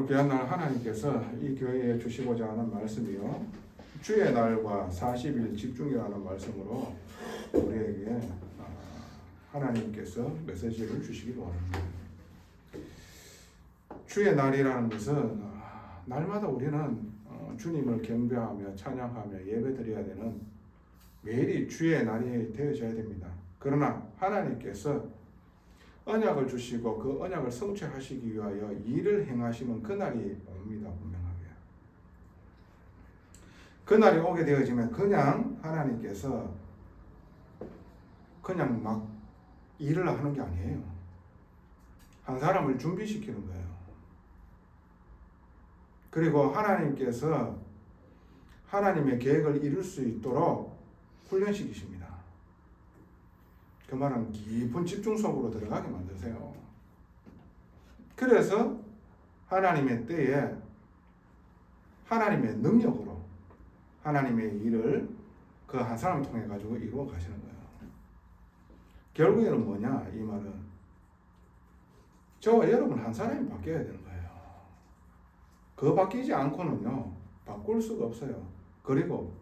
오늘 귀한 날 하나님께서 이 교회에 주시고자 하는 말씀이요, 주의 날과 40일 집중이라는 말씀으로 우리에게 하나님께서 메시지를 주시기로 합니다. 주의 날이라는 것은 날마다 우리는 주님을 경배하며 찬양하며 예배드려야 되는 매일이 주의 날이 되어져야 됩니다. 그러나 하나님께서 언약을 주시고 그 언약을 성취하시기 위하여 일을 행하시는 그날이 옵니다. 분명하게. 그날이 오게 되어지면 그냥 하나님께서 그냥 막 일을 하는 게 아니에요. 한 사람을 준비시키는 거예요. 그리고 하나님께서 하나님의 계획을 이룰 수 있도록 훈련시키십니다. 그 말은 깊은 집중 속으로 들어가게 만드세요. 그래서 하나님의 때에 하나님의 능력으로 하나님의 일을 그 한 사람을 통해 가지고 이루어 가시는 거예요. 결국에는 뭐냐, 이 말은 저와 여러분 한 사람이 바뀌어야 되는 거예요. 그 바뀌지 않고는요 바꿀 수가 없어요. 그리고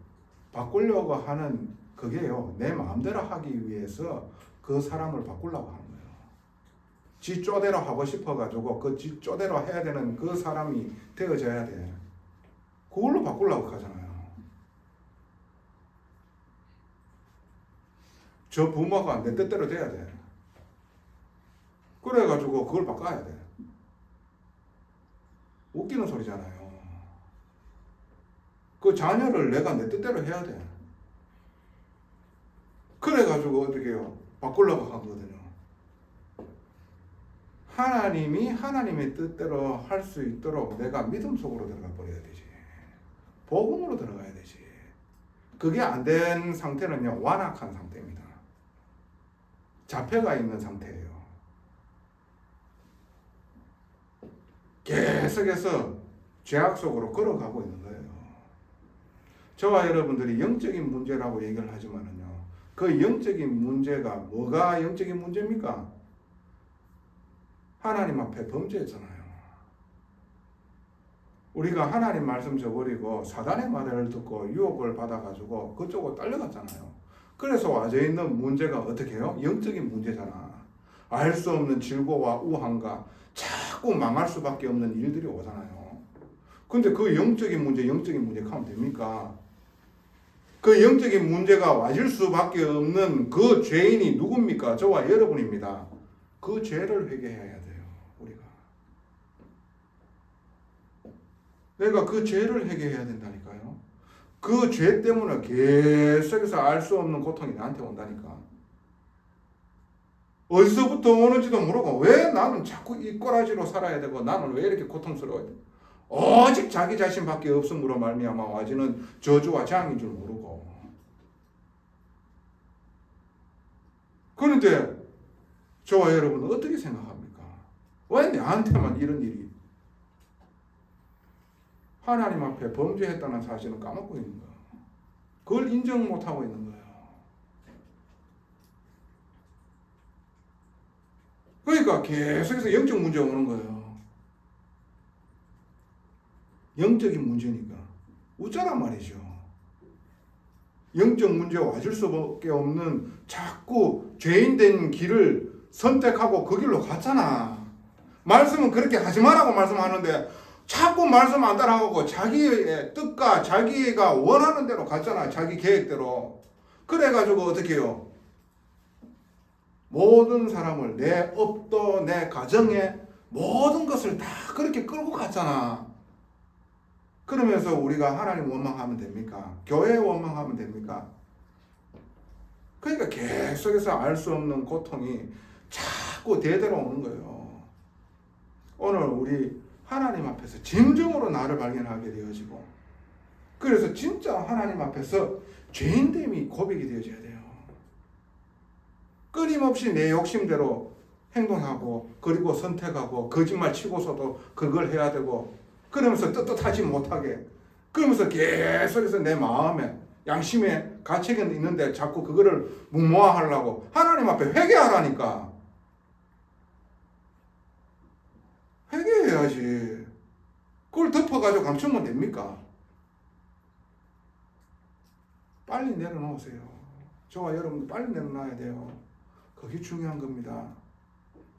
바꾸려고 하는 그게요, 내 마음대로 하기 위해서 그 사람을 바꾸려고 하는 거예요. 지 쪼대로 하고 싶어가지고 그 지 쪼대로 해야 되는 그 사람이 되어져야 돼. 그걸로 바꾸려고 하잖아요. 저 부모가 내 뜻대로 돼야 돼. 그래가지고 그걸 바꿔야 돼. 웃기는 소리잖아요. 그 자녀를 내가 내 뜻대로 해야 돼. 그래가지고 어떻게 해요? 바꾸려고 하거든요. 하나님이 하나님의 뜻대로 할 수 있도록 내가 믿음 속으로 들어가 버려야 되지. 복음으로 들어가야 되지. 그게 안 된 상태는요, 완악한 상태입니다. 잡혀가 있는 상태예요. 계속해서 죄악 속으로 걸어가고 있는 거예요. 저와 여러분들이 영적인 문제라고 얘기를 하지만은요, 그 영적인 문제가 뭐가 영적인 문제입니까? 하나님 앞에 범죄했잖아요. 우리가 하나님 말씀 저버리고 사단의 말을 듣고 유혹을 받아가지고 그쪽으로 딸려갔잖아요. 그래서 와져 있는 문제가 어떻게 해요? 영적인 문제잖아. 알 수 없는 질고와 우환과 자꾸 망할 수밖에 없는 일들이 오잖아요. 근데 그 영적인 문제 하면 됩니까? 그 영적인 문제가 와질 수밖에 없는 그 죄인이 누굽니까? 저와 여러분입니다. 그 죄를 회개해야 돼요, 우리가. 내가 그 죄를 회개해야 된다니까요. 그 죄 때문에 계속해서 알 수 없는 고통이 나한테 온다니까. 어디서부터 오는지도 모르고 왜 나는 자꾸 이 꼬라지로 살아야 되고 나는 왜 이렇게 고통스러워야 돼? 오직 자기 자신밖에 없음으로 말미암아 와지는 저주와 재앙인 줄 모르고. 그런데 저와 여러분은 어떻게 생각합니까? 왜 나한테만 이런 일이? 하나님 앞에 범죄했다는 사실은 까먹고 있는 거예요. 그걸 인정 못하고 있는 거예요. 그러니까 계속해서 영적 문제 오는 거예요. 영적인 문제니까 웃자란 말이죠. 영적 문제 와줄 수밖에 없는 자꾸 죄인된 길을 선택하고 그 길로 갔잖아. 말씀은 그렇게 하지 말라고 말씀하는데 자꾸 말씀 안 따라가고 자기의 뜻과 자기가 원하는 대로 갔잖아. 자기 계획대로. 그래가지고 어떻게 해요? 모든 사람을, 내 업도 내 가정에 모든 것을 다 그렇게 끌고 갔잖아. 그러면서 우리가 하나님 원망하면 됩니까? 교회 원망하면 됩니까? 그러니까 계속해서 알 수 없는 고통이 자꾸 대대로 오는 거예요. 오늘 우리 하나님 앞에서 진정으로 나를 발견하게 되어지고, 그래서 진짜 하나님 앞에서 죄인됨이 고백이 되어져야 돼요. 끊임없이 내 욕심대로 행동하고 그리고 선택하고 거짓말 치고서도 그걸 해야 되고, 그러면서 떳떳하지 못하게, 그러면서 계속해서 내 마음에 양심에 가책이 있는데 자꾸 그거를 무모하려고 하나님 앞에 회개하라니까. 회개해야지. 그걸 덮어가지고 감추면 됩니까? 빨리 내려놓으세요. 저와 여러분도 빨리 내려놔야 돼요. 그게 중요한 겁니다.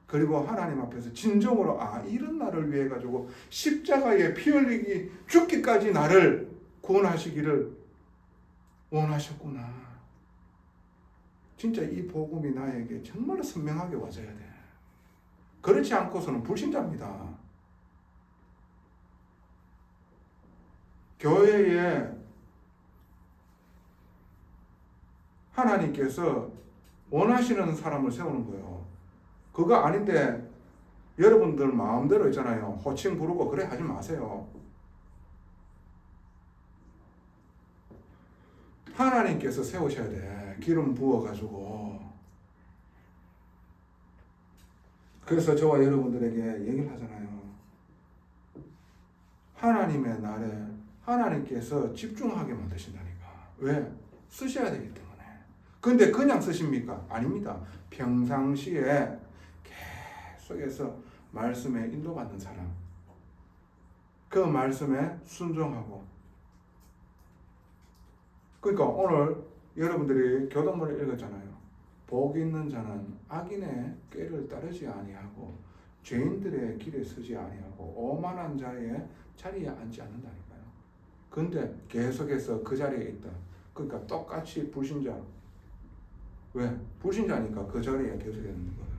그리고 하나님 앞에서 진정으로 이런 나를 위해 가지고 십자가에 피 흘리기 죽기까지 나를 구원하시기를 원하셨구나. 진짜 이 복음이 나에게 정말 선명하게 와줘야 돼. 그렇지 않고서는 불신자입니다. 교회에 하나님께서 원하시는 사람을 세우는 거예요. 그거 아닌데 여러분들 마음대로 있잖아요. 호칭 부르고 그래 하지 마세요. 하나님께서 세우셔야 돼. 기름 부어가지고. 그래서 저와 여러분들에게 얘기를 하잖아요. 하나님의 날에 하나님께서 집중하게 만드신다니까. 왜? 쓰셔야 되기 때문에. 근데 그냥 쓰십니까? 아닙니다. 평상시에 계속해서 말씀에 인도받는 사람, 그 말씀에 순종하고. 그러니까 오늘 여러분들이 교동문을 읽었잖아요. 복 있는 자는 악인의 꾀를 따르지 아니하고 죄인들의 길에 서지 아니하고 오만한 자의 자리에 앉지 않는다니까요. 근데 계속해서 그 자리에 있다. 그러니까 똑같이 불신자. 왜? 불신자니까 그 자리에 계속 있는 거예요.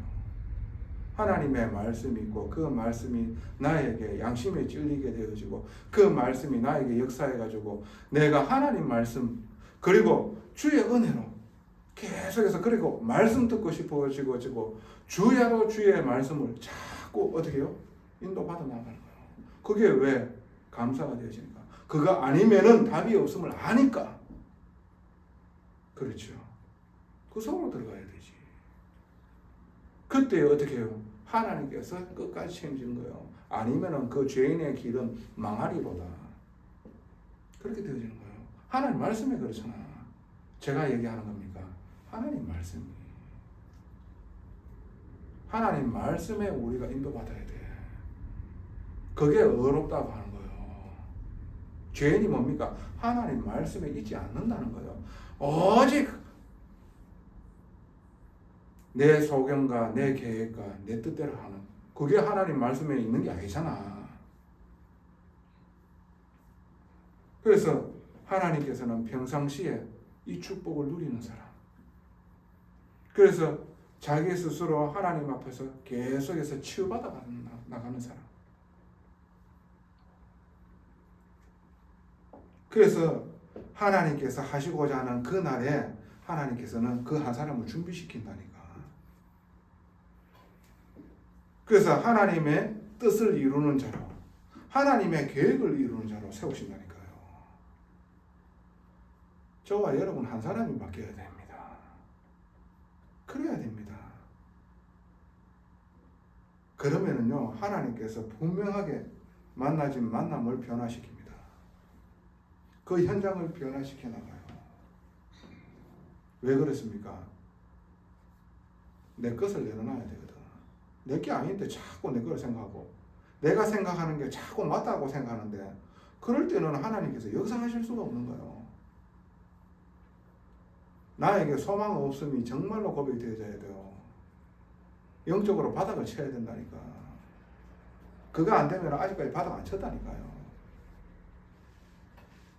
하나님의 말씀이 있고 그 말씀이 나에게 양심에 찔리게 되어지고 그 말씀이 나에게 역사해가지고 내가 하나님 말씀 그리고 주의 은혜로 계속해서 그리고 말씀 듣고 싶어지고 주야로 주의 말씀을 자꾸 어떻게 해요? 인도받아 나가는 거예요. 그게 왜 감사가 되어지니까. 그거 아니면은 답이 없음을 아니까. 그렇죠. 그 속으로 들어가야 되지. 그때 어떻게 해요? 하나님께서 끝까지 책임지는 거예요. 아니면은 그 죄인의 길은 망하리로다. 그렇게 되어지는 거예요. 하나님 말씀에 그렇잖아. 제가 얘기하는 겁니까? 하나님 말씀이. 하나님 말씀에 우리가 인도받아야 돼. 그게 의롭다고 하는 거예요. 죄인이 뭡니까? 하나님 말씀에 있지 않는다는 거예요. 오직 내 소견과 내 계획과 내 뜻대로 하는, 그게 하나님 말씀에 있는 게 아니잖아. 그래서 하나님께서는 평상시에 이 축복을 누리는 사람, 그래서 자기 스스로 하나님 앞에서 계속해서 치유받아 나가는 사람, 그래서 하나님께서 하시고자 하는 그 날에 하나님께서는 그 한 사람을 준비시킨다니까. 그래서 하나님의 뜻을 이루는 자로, 하나님의 계획을 이루는 자로 세우신다니까요. 저와 여러분 한 사람이 바뀌어야 됩니다. 그래야 됩니다. 그러면은요, 하나님께서 분명하게 만나진 만남을 변화시킵니다. 그 현장을 변화시켜 나가요. 왜 그렇습니까? 내 것을 내려놔야 되거든. 내 게 아닌데 자꾸 내 걸 생각하고, 내가 생각하는 게 자꾸 맞다고 생각하는데, 그럴 때는 하나님께서 역사하실 수가 없는 거예요. 나에게 소망 없음이 정말로 고백이 되어져야 돼요. 영적으로 바닥을 쳐야 된다니까. 그거 안 되면 아직까지 바닥 안 쳤다니까요.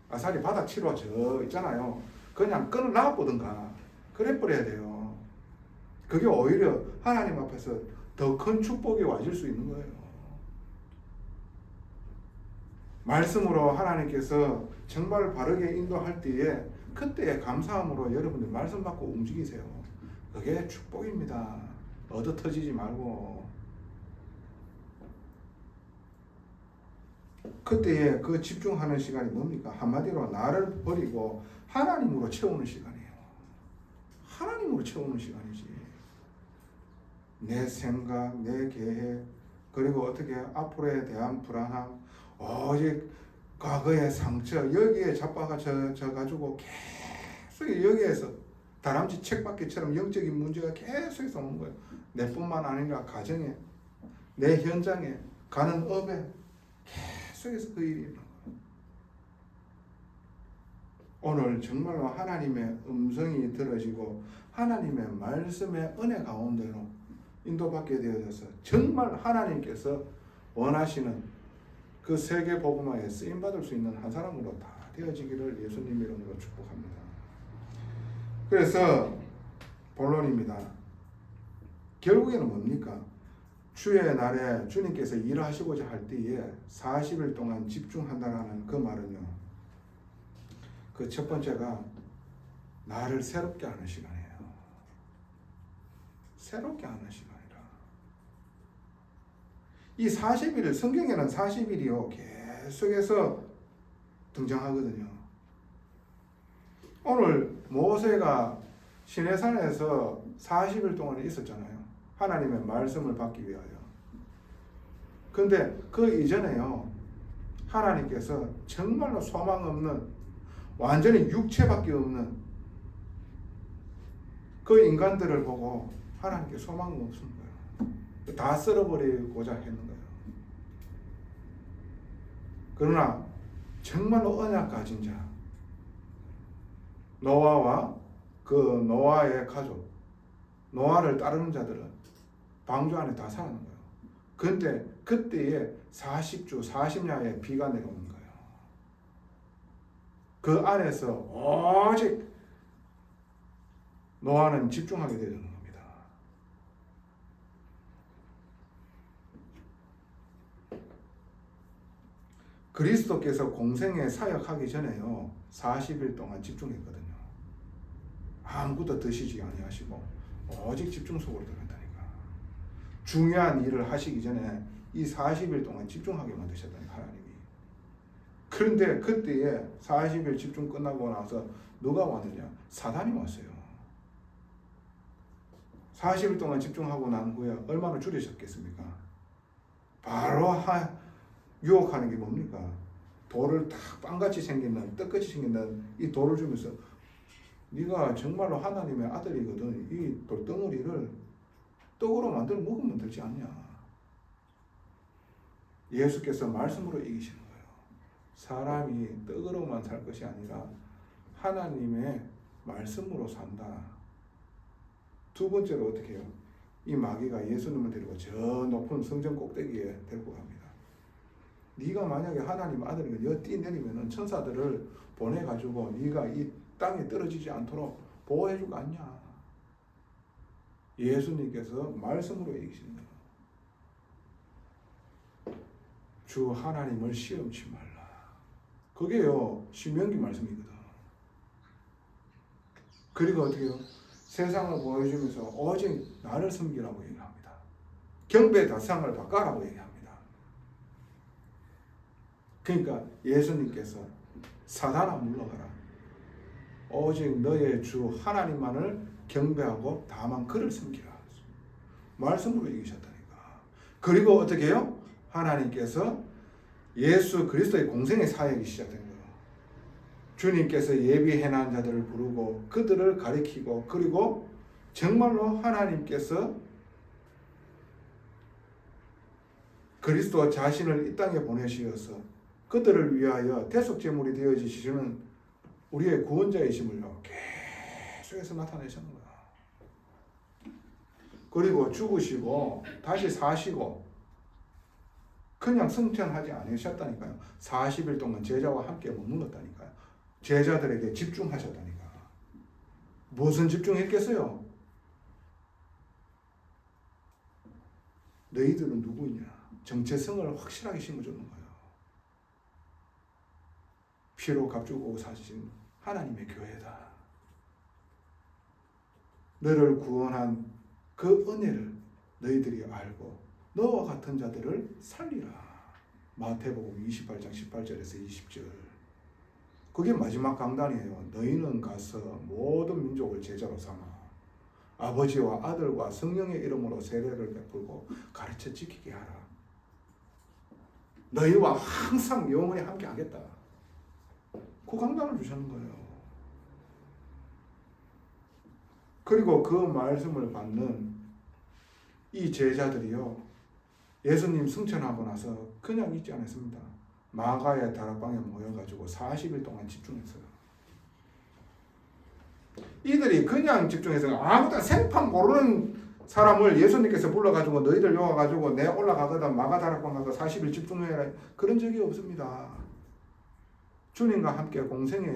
아사리 바닥 치러 저 있잖아요. 그냥 끈을 놔보든가 그래 버려야 돼요. 그게 오히려 하나님 앞에서 더 큰 축복이 와줄 수 있는 거예요. 말씀으로 하나님께서 정말 바르게 인도할 때에 그때의 감사함으로 여러분들 말씀 받고 움직이세요. 그게 축복입니다. 얻어 터지지 말고. 그때에 그 집중하는 시간이 뭡니까? 한마디로 나를 버리고 하나님으로 채우는 시간이에요. 하나님으로 채우는 시간이지. 내 생각, 내 계획, 그리고 어떻게 앞으로에 대한 불안함, 오직 과거의 상처, 여기에 자빠져 가지고 계속 여기에서 다람쥐 책받기처럼 영적인 문제가 계속해서 오는 거예요. 내뿐만 아니라 가정에, 내 현장에, 가는 업에 계속해서 그 일이 일어나요. 오늘 정말로 하나님의 음성이 들어지고 하나님의 말씀의 은혜 가운데로 인도받게 되어져서 정말 하나님께서 원하시는 그 세계 복음화에 쓰임 받을 수 있는 한 사람으로 다 되어지기를 예수님 이름으로 축복합니다. 그래서 본론입니다. 결국에는 뭡니까? 주의 날에 주님께서 일하시고자 할 때에 40일 동안 집중한다라는 그 말은요, 그 첫 번째가 나를 새롭게 하는 시간이에요. 새롭게 하는 시간이라. 이 40일, 성경에는 40일이요 계속해서 등장하거든요. 오늘 모세가 시내산에서 40일 동안 있었잖아요. 하나님의 말씀을 받기 위하여. 근데 그 이전에요, 하나님께서 정말로 소망 없는, 완전히 육체밖에 없는 그 인간들을 보고 하나님께 소망이 없는 거예요. 다 쓸어버리고자 했는 거예요. 그러나 정말로 언약 가진 자, 노아와 그 노아의 가족, 노아를 따르는 자들은 방주 안에 다 살아난 거예요. 근데 그때에 40주 40야의 비가 내려오는 거예요. 그 안에서 오직 노아는 집중하게 되는 겁니다. 그리스도께서 공생에 사역하기 전에요 40일 동안 집중했거든요. 아무것도 드시지 아니하시고 오직 집중 속으로 들어갔다니까. 중요한 일을 하시기 전에 이 40일 동안 집중하게 만드셨다니까 하나님이. 그런데 그때에 40일 집중 끝나고 나서 누가 왔느냐? 사단이 왔어요. 40일 동안 집중하고 난 후에 얼마나 줄이셨겠습니까? 바로 유혹하는 게 뭡니까? 돌을 딱 빵같이 생긴, 떡같이 생긴 이 돌을 주면서 네가 정말로 하나님의 아들이거든. 이 돌덩어리를 떡으로 만들어 먹으면 되지 않냐? 예수께서 말씀으로 이기시는 거예요. 사람이 떡으로만 살 것이 아니라 하나님의 말씀으로 산다. 두 번째로 어떻게 해요? 이 마귀가 예수님을 데리고 저 높은 성전 꼭대기에 데리고 갑니다. 네가 만약에 하나님 아들이면 여 뛰내리면은 천사들을 보내가지고 네가 이 땅에 떨어지지 않도록 보호해줄 거 아니냐. 예수님께서 말씀으로 이기시는 거예요. 주 하나님을 시험치 말라. 그게요 신명기 말씀이거든. 그리고 어떻게 해요? 세상을 보여주면서 오직 나를 섬기라고 얘기합니다. 경배의 대상을 바꿔라고 얘기합니다. 그러니까 예수님께서 사단아 물러가라. 오직 너의 주 하나님만을 경배하고 다만 그를 섬기라. 말씀으로 이기셨다니까. 그리고 어떻게 해요? 하나님께서 예수 그리스도의 공생의 사역이 시작된 거예요. 주님께서 예비해난 자들을 부르고 그들을 가리키고, 그리고 정말로 하나님께서 그리스도 자신을 이 땅에 보내시어서 그들을 위하여 대속제물이 되어지시는 우리의 구원자이심을 계속해서 나타내시는 거예요. 그리고 죽으시고 다시 사시고 그냥 승천하지 않으셨다니까요. 40일 동안 제자와 함께 머물렀다니까요. 제자들에게 집중하셨다니까. 무슨 집중했겠어요? 너희들은 누구냐? 정체성을 확실하게 심어주는 거예요. 피로 값주고 사신 하나님의 교회다. 너를 구원한 그 은혜를 너희들이 알고 너와 같은 자들을 살리라. 마태복음 28장 18절에서 20절. 그게 마지막 강단이에요. 너희는 가서 모든 민족을 제자로 삼아 아버지와 아들과 성령의 이름으로 세례를 베풀고 가르쳐 지키게 하라. 너희와 항상 영원히 함께 하겠다. 그 강단을 주시는 거예요. 그리고 그 말씀을 받는 이 제자들이요, 예수님 승천하고 나서 그냥 있지 않았습니다. 마가의 다락방에 모여가지고 40일 동안 집중했어요. 이들이 그냥 집중해서 아무도 생판 모르는 사람을 예수님께서 불러가지고 너희들 요 와가지고 내 올라가거든 마가 다락방 가서 40일 집중해라 그런 적이 없습니다. 주님과 함께 공생에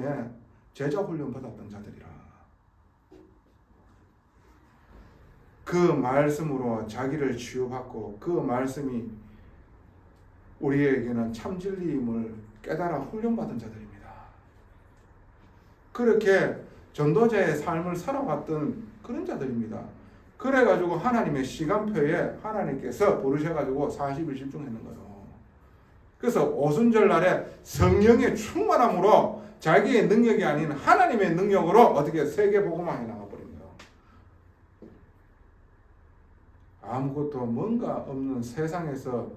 제자 훈련 받았던 자들이라 그 말씀으로 자기를 치유받고 그 말씀이 우리에게는 참 진리임을 깨달아 훈련받은 자들입니다. 그렇게 전도자의 삶을 살아왔던 그런 자들입니다. 그래가지고 하나님의 시간표에 하나님께서 부르셔가지고 40일 집중했는 거예요. 그래서 오순절날에 성령의 충만함으로 자기의 능력이 아닌 하나님의 능력으로 어떻게 세계복음화해 나가버린 거예요. 아무것도 뭔가 없는 세상에서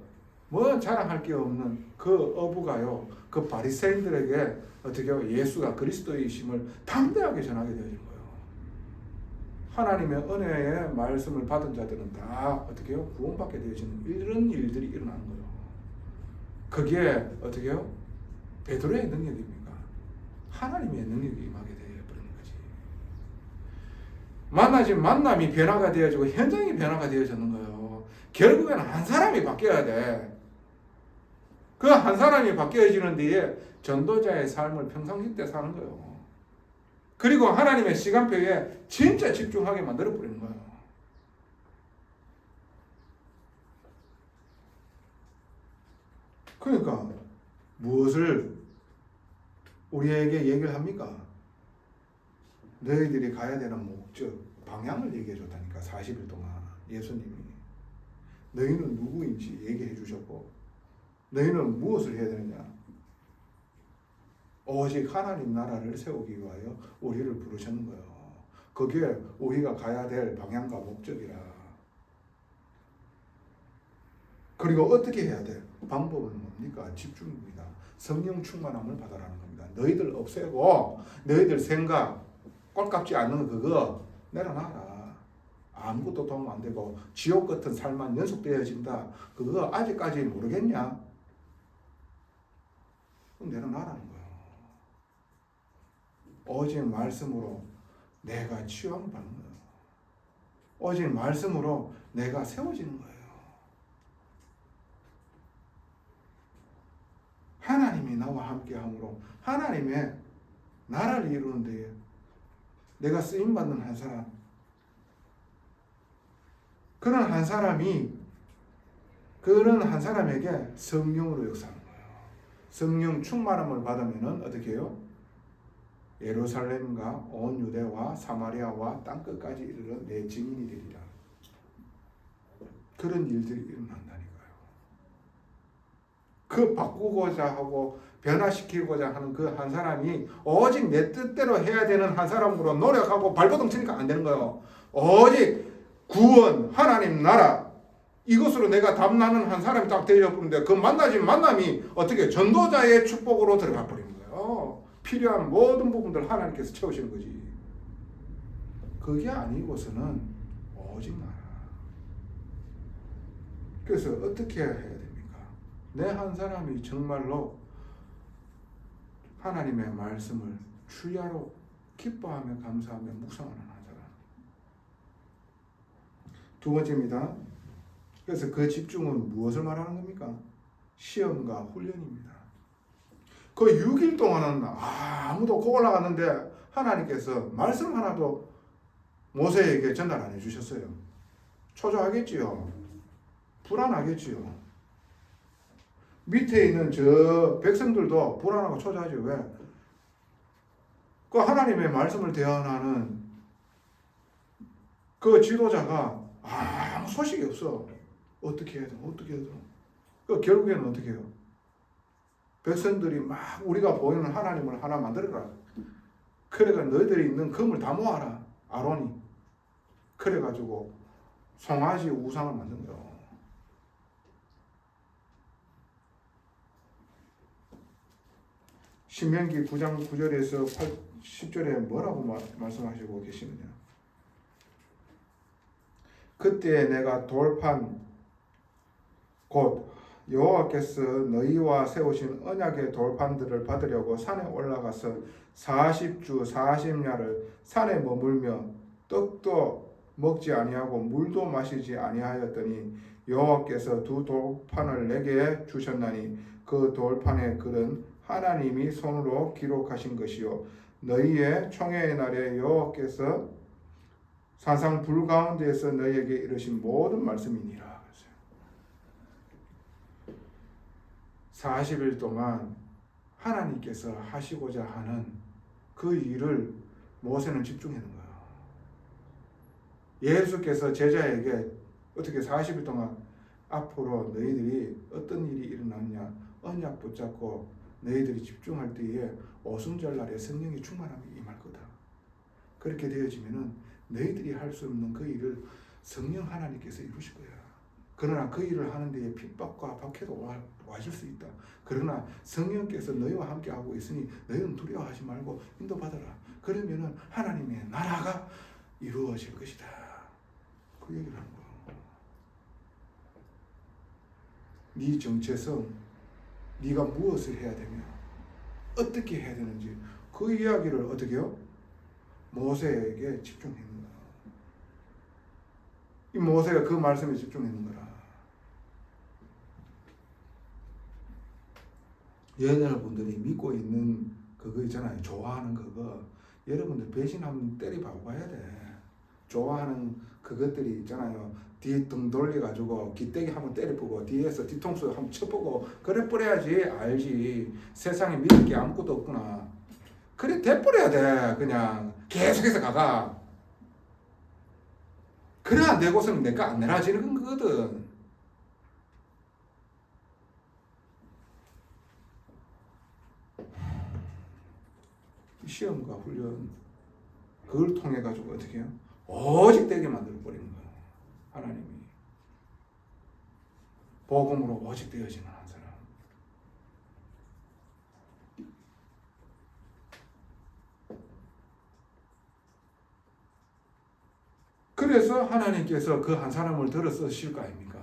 뭐 자랑할 게 없는 그 어부가요, 그 바리새인들에게 어떻게 예수가 그리스도이심을 담대하게 전하게 되어진 거예요. 하나님의 은혜의 말씀을 받은 자들은 다 어떻게 구원받게 되어지는 이런 일들이 일어나는 거예요. 그게 어떻게 베드로의 능력입니까? 하나님의 능력이 임하게 되어버리는 거지. 만나진 만남이 변화가 되어지고 현장이 변화가 되어지는 거예요. 결국에는 한 사람이 바뀌어야 돼. 그 한 사람이 바뀌어지는 뒤에 전도자의 삶을 평상시 때 사는 거예요. 그리고 하나님의 시간표에 진짜 집중하게 만들어버리는 거예요. 그러니까 무엇을 우리에게 얘기를 합니까? 너희들이 가야 되는 목적, 방향을 얘기해 줬다니까. 40일 동안 예수님이 너희는 누구인지 얘기해 주셨고 너희는 무엇을 해야 되느냐? 오직 하나님 나라를 세우기 위하여 우리를 부르셨는 거예요. 그게 우리가 가야 될 방향과 목적이라. 그리고 어떻게 해야 돼? 방법은 뭡니까? 집중입니다. 성령 충만함을 받아라는 겁니다. 너희들 없애고 너희들 생각 꼴값지 않는 그거 내려놔라. 아무것도 도움 안 되고 지옥 같은 삶만 연속되어진다. 그거 아직까지 모르겠냐? 내려놔라는 거예요. 오직 말씀으로 내가 치유함을 받는 거예요. 오직 말씀으로 내가 세워지는 거예요. 하나님이 나와 함께함으로 하나님의 나라를 이루는 데에 내가 쓰임받는 한 사람, 그런 한 사람에게 성령으로 역사하는 거예요. 성령 충만함을 받으면 어떻게 해요? 예루살렘과 온 유대와 사마리아와 땅끝까지 이르러 내 증인이 되리라. 그런 일들이 일어난다니까요. 그 바꾸고자 하고 변화시키고자 하는 그 한 사람이 오직 내 뜻대로 해야 되는 한 사람으로 노력하고 발버둥 치니까 안 되는 거예요. 오직 구원, 하나님 나라 이것으로 내가 담나는 한 사람이 딱 되어버리는데 그 만나진 만남이 어떻게 전도자의 축복으로 들어가 버리는 거예요. 필요한 모든 부분들 하나님께서 채우시는 거지. 그게 아니고서는 오직 나라. 그래서 어떻게 해야 됩니까? 내 한 사람이 정말로 하나님의 말씀을 주야로 기뻐하며 감사하며 묵상하는 한 사람. 두 번째입니다. 그래서 그 집중은 무엇을 말하는 겁니까? 시험과 훈련입니다. 그 6일 동안은 아무도 고 올라갔는데 하나님께서 말씀 하나도 모세에게 전달 안 해주셨어요. 초조하겠지요. 불안하겠지요. 밑에 있는 저 백성들도 불안하고 초조하죠. 왜? 그 하나님의 말씀을 대언하는 그 지도자가 아무 소식이 없어. 어떻게 해야 돼? 어떻게 해야 돼? 그 결국에는 어떻게 해요? 백성들이 막 우리가 보이는 하나님을 하나 만들어라. 그래가 너희들이 있는 금을 다 모아라. 아론이. 그래가지고 송아지 우상을 만든 거예요. 신명기 9장 9절에서 10절에 뭐라고 말씀하시고 계시느냐. 그때 내가 돌판 곧 여호와께서 너희와 세우신 언약의 돌판들을 받으려고 산에 올라가서 40주 40야를 산에 머물며 떡도 먹지 아니하고 물도 마시지 아니하였더니 여호와께서 두 돌판을 내게 주셨나니 그 돌판의 글은 하나님이 손으로 기록하신 것이요 너희의 총회의 날에 여호와께서 산상 불 가운데에서 너희에게 이르신 모든 말씀이니라. 40일 동안 하나님께서 하시고자 하는 그 일을 모세는 집중하는 거예요. 예수께서 제자에게 어떻게 40일 동안 앞으로 너희들이 어떤 일이 일어났냐 언약 붙잡고 너희들이 집중할 때에 오순절날에 성령의 충만함이 임할 거다. 그렇게 되어지면은 너희들이 할 수 없는 그 일을 성령 하나님께서 이루실 거야. 그러나 그 일을 하는 데에 핍박과 박해도 와줄 수 있다. 그러나 성령께서 너희와 함께 하고 있으니 너희는 두려워하지 말고 인도받아라. 그러면은 하나님의 나라가 이루어질 것이다. 그 얘기를 하는 거야. 네 정체성, 네가 무엇을 해야 되며 어떻게 해야 되는지 그 이야기를 어떻게 해요? 모세에게 집중했는 거야. 이 모세가 그 말씀에 집중했는 거라. 여러분들이 믿고 있는 그거 있잖아요. 좋아하는 그거. 여러분들 배신 한번 때려봐야 돼. 좋아하는 그것들이 있잖아요. 뒤 등 돌려가지고 기대기 한번 때려보고 뒤에서 뒤통수 한번 쳐보고 그래 뿌려야지 알지. 세상에 믿을 게 아무것도 없구나. 그래 대뿌려야 돼. 그냥 계속해서 가가. 그래 안 되고서는 내가 안 내라지는 거거든. 시험과 훈련 그걸 통해 가지고 어떻게 해요? 오직 되게 만들어 버리는 거예요. 하나님이 복음으로 오직 되어지는 한 사람. 그래서 하나님께서 그 한 사람을 들어 쓰실 거 아닙니까?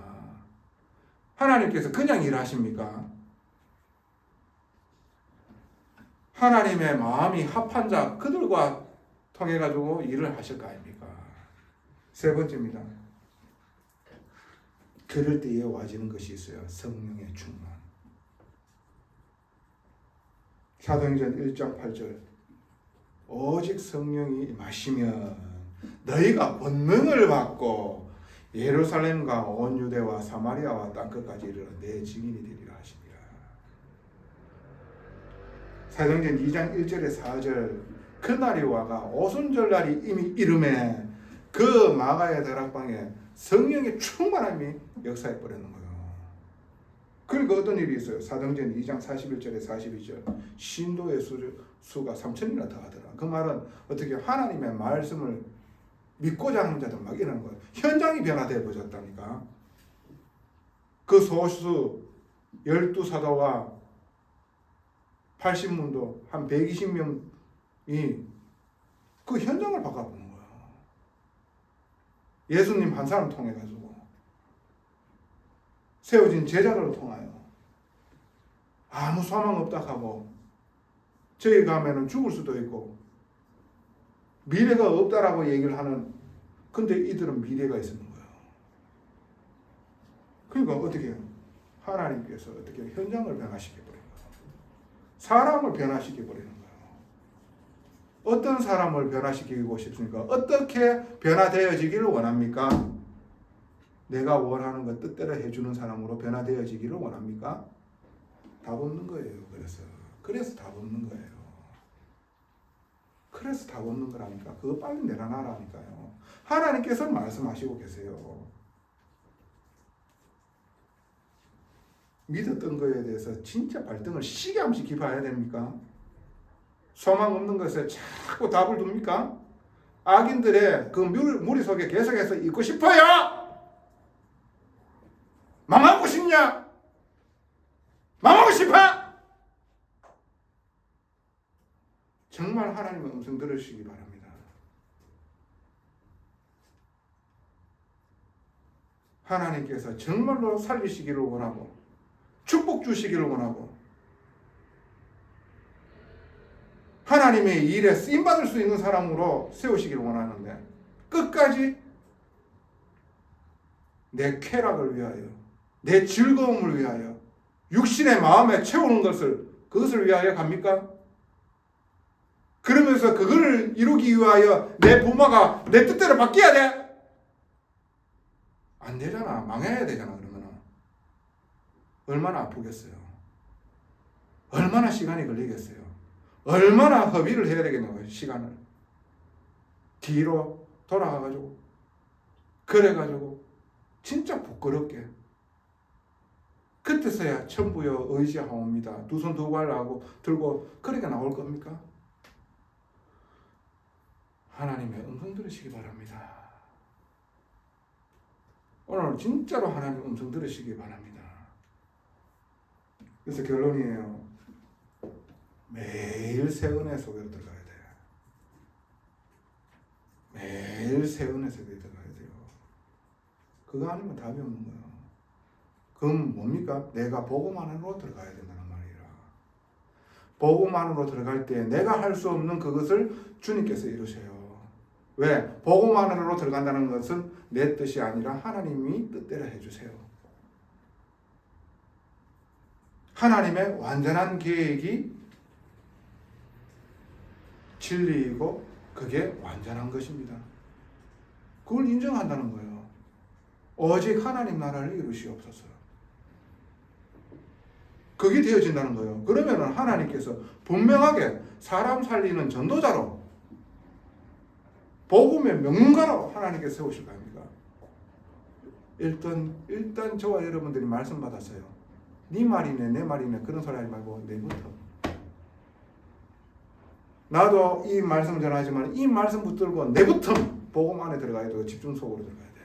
하나님께서 그냥 일하십니까? 하나님의 마음이 합한 자 그들과 통해 가지고 일을 하실 거 아닙니까? 세 번째입니다. 그럴 때에 와지는 것이 있어요. 성령의 충만. 사도행전 1장 8절 오직 성령이 임하시면 너희가 권능을 받고 예루살렘과 온 유대와 사마리아와 땅끝까지 이르러 내 증인이 되리라 하십니다. 사도행전 2장 1절에 4절 그날이 와가 오순절날이 이미 이름에 그 마가의 다락방에 성령의 충만함이 역사해 버리는 거예요. 그러니까 어떤 일이 있어요? 사도행전 2장 41절에 42절 신도의 수가 3,000이나 더하더라. 그 말은 어떻게 하나님의 말씀을 믿고자 하는 자들 막 이러는 거예요. 현장이 변화되어 버렸다니까. 그 소수 12사도와 80문도 한 120명이 그 현장을 바꿔보는 거예요. 예수님 한 사람 통해 가지고 세워진 제자들을 통하여 아무 소망 없다 하고 저희 가면은 죽을 수도 있고 미래가 없다라고 얘기를 하는 근데 이들은 미래가 있는 거예요. 그러니까 어떻게 해요? 하나님께서 어떻게 현장을 변화시켜 버린 거예요. 사람을 변화시켜 버리는 거예요. 어떤 사람을 변화시키고 싶습니까? 어떻게 변화되어지기를 원합니까? 내가 원하는 것 뜻대로 해주는 사람으로 변화되어지기를 원합니까? 답 없는 거예요. 그래서 답 없는 거예요. 그래서 답 없는 거라니까. 그거 빨리 내려놔라니까요. 하나님께서 말씀하시고 계세요. 믿었던 거에 대해서 진짜 발등을 시계 한번씩 기봐야 됩니까? 소망 없는 것에 자꾸 답을 둡니까? 악인들의 그 무리 속에 계속해서 있고 싶어요? 망하고 싶냐? 망하고 싶어? 정말 하나님의 음성 들으시기 바랍니다. 하나님께서 정말로 살리시기를 원하고 축복 주시기를 원하고 하나님의 일에 쓰임받을 수 있는 사람으로 세우시기를 원하는데 끝까지 내 쾌락을 위하여 내 즐거움을 위하여 육신의 마음에 채우는 그것을 위하여 갑니까? 그러면서 그걸 이루기 위하여 내 부모가 내 뜻대로 바뀌어야 돼? 안 되잖아. 망해야 되잖아. 그러면은 얼마나 아프겠어요? 얼마나 시간이 걸리겠어요? 얼마나 허비를 해야 되겠냐고요. 시간을 뒤로 돌아가가지고 그래가지고 진짜 부끄럽게 그때서야 천부여 의지하옵니다. 두 손 두 발 하고 들고 그렇게 나올 겁니까? 하나님의 음성 들으시기 바랍니다. 오늘 진짜로 하나님 음성 들으시기 바랍니다. 그래서 결론이에요. 매일 새 은혜 속에 들어가야 돼. 매일 새 은혜 속에 들어가야 돼요. 그거 아니면 답이 없는 거예요. 그럼 뭡니까? 내가 복음 안으로 들어가야 된다는 말이라. 복음 안으로 들어갈 때 내가 할 수 없는 그것을 주님께서 이루셔요. 왜? 복음 안으로 들어간다는 것은 내 뜻이 아니라 하나님이 뜻대로 해주세요. 하나님의 완전한 계획이 진리이고 그게 완전한 것입니다. 그걸 인정한다는 거예요. 오직 하나님 나라를 이루시옵소서. 그게 되어진다는 거예요. 그러면 하나님께서 분명하게 사람 살리는 전도자로 복음의 명문가로 하나님께 세우실 거 아닙니까? 일단 저와 여러분들이 말씀 받았어요. 네 말이네 내 말이네 그런 소리 하지 말고 내부터. 나도 이 말씀을 전하지만 이 말씀 붙들고 내부터 복음 안에 들어가야 되고 집중 속으로 들어가야 돼.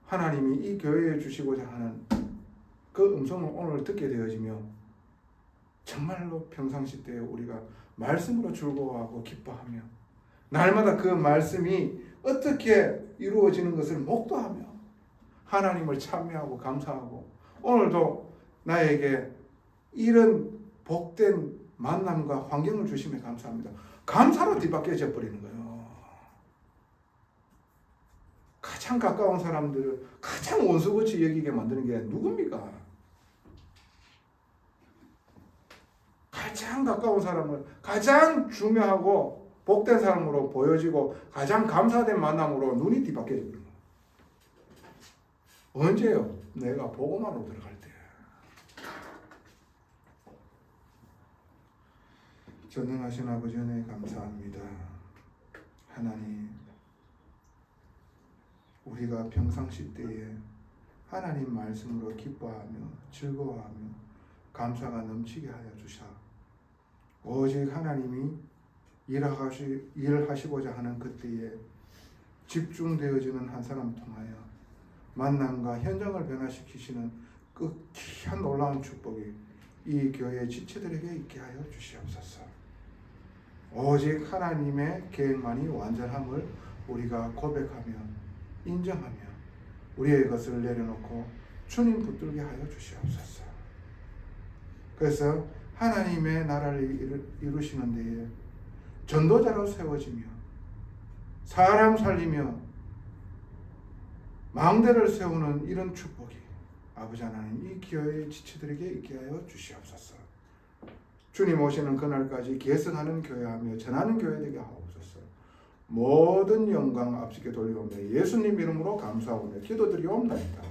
하나님이 이 교회에 주시고자 하는 그 음성을 오늘 듣게 되어지며 정말로 평상시 때 우리가 말씀으로 즐거워하고 기뻐하며 날마다 그 말씀이 어떻게 이루어지는 것을 목도하며 하나님을 찬미하고 감사하고 오늘도 나에게 이런 복된 만남과 환경을 주시며 감사합니다. 감사로 뒤바뀌어져 버리는 거예요. 가장 가까운 사람들을 가장 원수같이 여기게 만드는 게 누굽니까? 가장 가까운 사람을 가장 중요하고 복된 사람으로 보여지고 가장 감사된 만남으로 눈이 뒤바뀌어져 버리는 거예요. 언제요? 내가 복음으로 들어갈 때. 전능하신 아버지 은혜 감사합니다. 하나님, 우리가 평상시 때에 하나님 말씀으로 기뻐하며 즐거워하며 감사가 넘치게 하여 주사 오직 하나님이 일하시고자 하는 그때에 집중되어지는 한 사람을 통하여 만남과 현장을 변화시키시는 그 귀한 놀라운 축복이 이 교회 지체들에게 있게 하여 주시옵소서. 오직 하나님의 계획만이 완전함을 우리가 고백하며 인정하며 우리의 것을 내려놓고 주님 붙들게 하여 주시옵소서. 그래서 하나님의 나라를 이루시는 데에 전도자로 세워지며 사람 살리며 망대를 세우는 이런 축복이 아버지 하나님 이 교회의 지체들에게 있게 하여 주시옵소서. 주님 오시는 그날까지 계승하는 교회하며 전하는 교회 되게 하옵소서. 모든 영광 앞서게 돌리옵나이다. 예수님 이름으로 감사하오며 기도드리옵나이다.